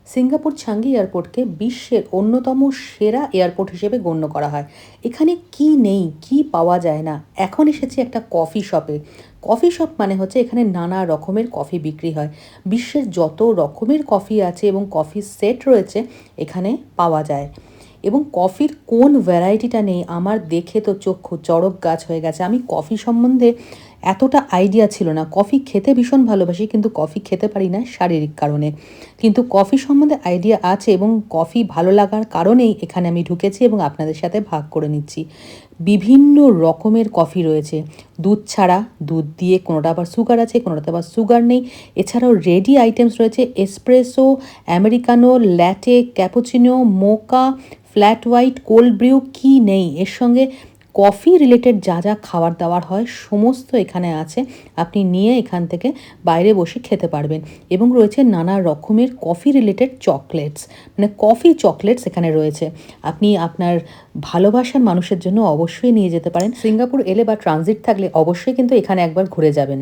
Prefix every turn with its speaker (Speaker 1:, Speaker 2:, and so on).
Speaker 1: Singapore Changey এয়ারপোর্টকে বিশ্বের অন্যতম সেরা এয়ারপোর্ট হিসেবে গণ্য করা হয়। এখানে কি নেই, কি পাওয়া যায় না। এখন এসেছি একটা কফি শপে। কফি শপ মানে হচ্ছে এখানে নানা রকমের কফি বিক্রি হয়। বিশ্বের যত রকমের কফি আছে এবং কফির সেট রয়েছে এখানে পাওয়া যায়। এবং কফির কোন ভ্যারাইটিটা নেই আমার দেখে তো চক্ষু চড়ক গাছ হয়ে গেছে। আমি কফি সম্বন্ধে এতটা আইডিয়া ছিল না। কফি খেতে ভীষণ ভালোবাসি, কিন্তু কফি খেতে পারি না শারীরিক কারণে। কিন্তু কফি সম্বন্ধে আইডিয়া আছে এবং কফি ভালো লাগার কারণেই এখানে আমি ঢুকেছি এবং আপনাদের সাথে ভাগ করে নিচ্ছি। বিভিন্ন রকমের কফি রয়েছে, দুধ ছাড়া, দুধ দিয়ে, কোনোটা আবার সুগার আছে, কোনোটাতে আবার সুগার নেই। এছাড়াও রেডি আইটেমস রয়েছে এসপ্রেসো, আমেরিকানো, ল্যাটে, ক্যাপুচিনো, মোকা, ফ্ল্যাট হোয়াইট, কোল্ড ব্রিউ, কি নেই। এর সঙ্গে কফি রিলেটেড যা যা খাবার দাবার হয় সমস্ত এখানে আছে। আপনি নিয়ে এখান থেকে বাইরে বসে খেতে পারবেন। এবং রয়েছে নানা রকমের কফি রিলেটেড চকলেটস, মানে কফি চকলেটস এখানে রয়েছে। আপনি আপনার ভালোবাসার মানুষের জন্য অবশ্যই নিয়ে যেতে পারেন। সিঙ্গাপুর এলে বা ট্রানজিট থাকলে অবশ্যই কিন্তু এখানে একবার ঘুরে যাবেন।